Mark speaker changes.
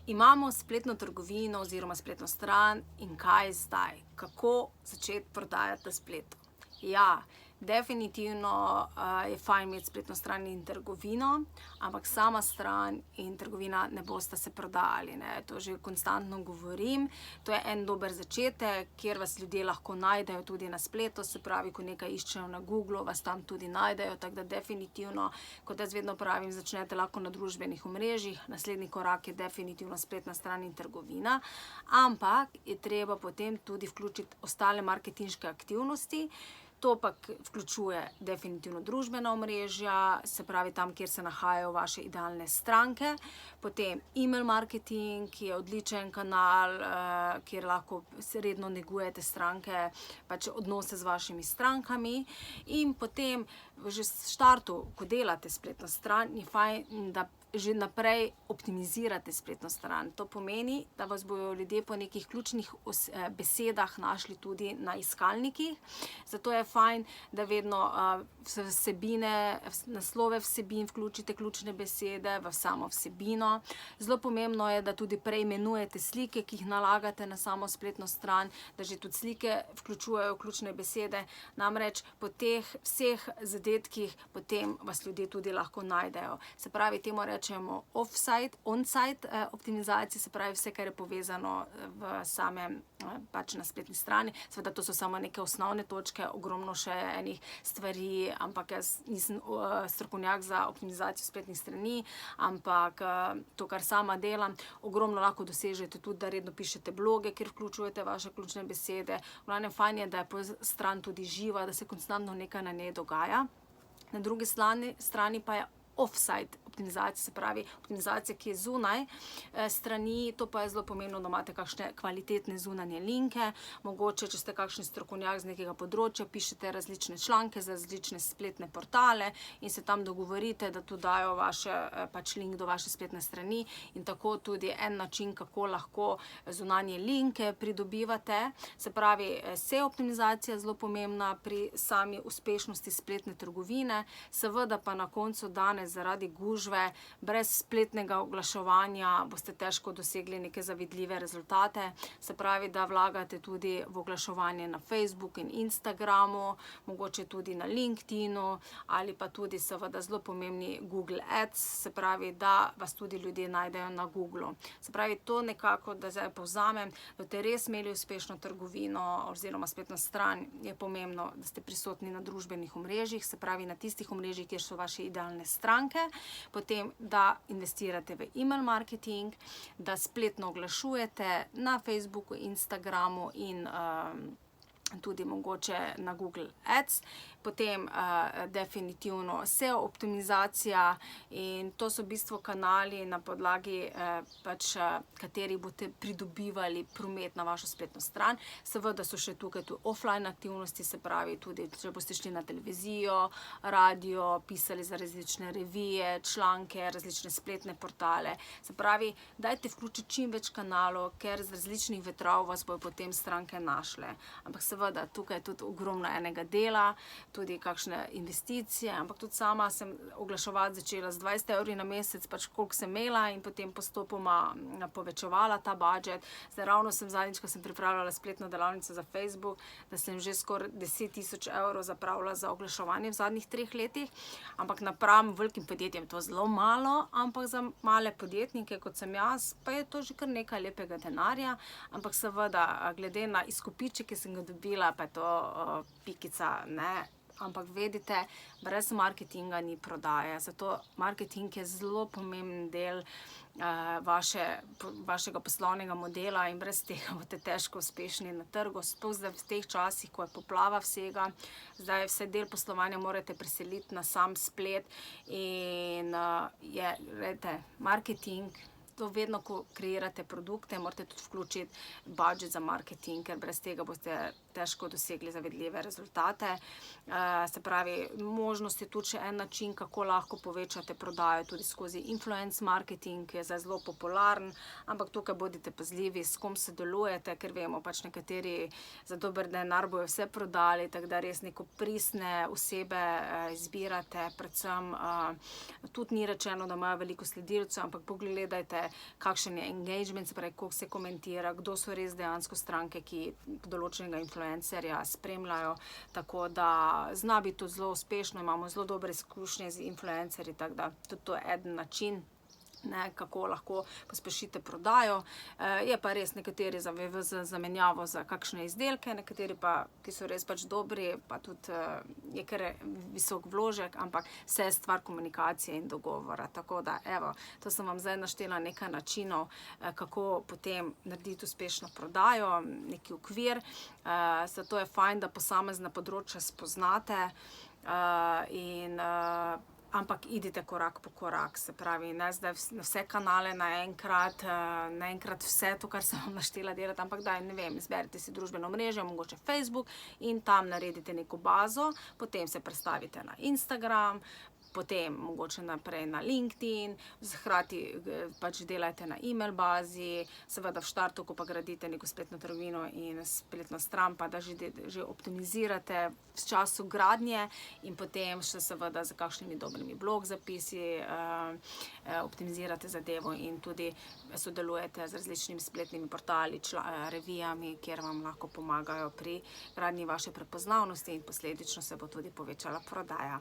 Speaker 1: Imamo spletno trgovino oziroma spletno stran in kaj zdaj? Kako začeti prodajati na spletu? Ja, definitivno je fajn imeti spletno stran in trgovino, ampak sama stran in trgovina ne bosta se prodajali, ne. To že konstantno govorim. To je en dober začetek, kjer vas ljudje lahko najdejo tudi na spletu, se pravi, ko nekaj iščejo na Googlu, vas tam tudi najdejo, tako da definitivno, kot jaz vedno pravim, začnete lahko na družbenih omrežjih, naslednji korak je definitivno spletna stran in trgovina, ampak je treba potem tudi vključiti ostale marketinške aktivnosti. To pa vključuje definitivno družbena omrežja, se pravi tam, kjer se nahajajo vaše idealne stranke, potem email marketing, ki je odličen kanal, kjer lahko redno negujete stranke, pač odnose z vašimi strankami, in potem že v štartu, ko delate spletno stran, je fajn, da že naprej optimizirate spletno stran. To pomeni, da vas bojo ljudje po nekih ključnih besedah našli tudi na iskalnikih, zato je fajn, da vedno vsebine, naslove vsebin vključite ključne besede v samo vsebino. Zelo pomembno je, da tudi preimenujete slike, ki jih nalagate na samo spletno stran, da že tudi slike vključujejo ključne besede, namreč po teh vseh zadetkih potem vas ljudje tudi lahko najdejo. Se pravi, temu rečemo off-site, on-site optimizacija, se pravi vse, kar je povezano v samem, pač na spletni strani. Seveda to so samo neke osnovne točke, ogromno še enih stvari, ampak jaz nisem strokovnjak za optimizacijo spletnih strani, ampak to, kar sama delam, ogromno lahko dosežete tudi, da redno pišete bloge, kjer vključujete vaše ključne besede. V glavnem fajn je, da je stran tudi živa, da se konstantno nekaj na njej dogaja. Na drugi strani pa je off-site optimizacija, se pravi optimizacija, ki je zunaj strani. To pa je zelo pomembno, da imate kakšne kvalitetne zunanje linke, mogoče, če ste kakšen strokovnjak z nekega področja, pišete različne članke za različne spletne portale in se tam dogovorite, da tu dajo pač link do vaše spletne strani, in tako tudi en način, kako lahko zunanje linke pridobivate. Se pravi, SEO optimizacija je zelo pomembna pri sami uspešnosti spletne trgovine, seveda pa na koncu danes zaradi gužve, brez spletnega oglaševanja boste težko dosegli neke zavidljive rezultate. Se pravi, da vlagate tudi v oglaševanje na Facebooku in Instagramu, mogoče tudi na LinkedInu, ali pa tudi seveda zelo pomembni Google Ads, se pravi, da vas tudi ljudje najdejo na Googlu. Se pravi, to nekako, da zdaj povzamem, da boste res imeli uspešno trgovino oziroma spletno stran, je pomembno, da ste prisotni na družbenih omrežjih, se pravi na tistih omrežjih, kjer so vaše idealne stranke, potem, da investirate v email marketing, da spletno oglašujete na Facebooku, Instagramu in tudi mogoče na Google Ads, potem definitivno SEO optimizacija, in to so v bistvu kanali, na podlagi pač katerih boste pridobivali promet na vašo spletno stran. Seveda so še tukaj tudi offline aktivnosti, se pravi tudi, če boste šli na televizijo, radio, pisali za različne revije, članke, različne spletne portale. Se pravi, dajte vključiti čim več kanalov, ker z različnih vetrov vas bojo potem stranke našle. Ampak seveda, tukaj je tudi ogromno enega dela, tudi kakšne investicije, ampak tudi sama sem oglaševati začela z 20 evri na mesec, pač koliko sem imela, in potem postopoma povečevala ta budget. Zdaj ravno sem zadnjič, ko sem pripravljala spletno delavnico za Facebook, da sem že skoraj 10 000 evrov zapravila za oglaševanje v zadnjih 3 letih, ampak napram velikim podjetjem to zelo malo, ampak za male podjetnike, kot sem jaz, pa je to že kar nekaj lepega denarja, ampak seveda, glede na izkupiček, ki sem ga dobila, pa je to pikica, ne. Ampak vedite, brez marketinga ni prodaje, zato marketing je zelo pomemben del vašega poslovnega modela in brez tega boste težko uspešni na trgu, sploh zdaj v teh časih, ko je poplava vsega. Zdaj vse del poslovanja morate preseliti na sam splet in glejte, marketing, to vedno, ko kreirate produkte, morate tudi vključiti budget za marketing, ker brez tega boste težko dosegli zavidljive rezultate. Se pravi, možnost je tudi še en način, kako lahko povečate prodajo, tudi skozi influence marketing, ki je zdaj zelo popularen, ampak tukaj bodite pazljivi, s kom sodelujete, ker vemo, pač nekateri za dober denar bojo vse prodali, tako da res neko pristne osebe izbirate, predvsem tudi ni rečeno, da imajo veliko sledilcev, ampak pogledajte, kakšen je engagement, se pravi, koliko se komentira, kdo so res dejansko stranke, ki določenega influencerja spremljajo, tako da zna biti tudi zelo uspešno, imamo zelo dobre izkušnje z influencerji, tako da tudi to je eden način, kako lahko pospešite prodajo. Je pa res nekateri za zamenjavo za kakšne izdelke, nekateri pa, ki so res pač dobri, pa tudi je kar visok vložek, ampak vse je stvar komunikacije in dogovora. Tako da, evo, to sem vam zdaj naštela nekaj načinov, kako potem narediti uspešno prodajo, neki okvir. Zato je fajn, da posamezna področja spoznate ampak idite korak po korak, se pravi, ne zdaj na vse kanale naenkrat vse to, kar sem vam naštela delati, ampak daj, ne vem, izberite si družbeno omrežje, mogoče Facebook in tam naredite neko bazo, potem se prestavite na Instagram, potem mogoče naprej na LinkedIn, hkrati pač delajte na e-mail bazi, seveda v štartu, ko pa gradite neko spletno trgovino in spletno stran, pa da že optimizirate v času gradnje in potem še seveda z kakšnimi dobrimi blog zapisi optimizirate zadevo in tudi sodelujete z različnimi spletnimi portali, revijami, kjer vam lahko pomagajo pri gradnji vaše prepoznavnosti in posledično se bo tudi povečala prodaja.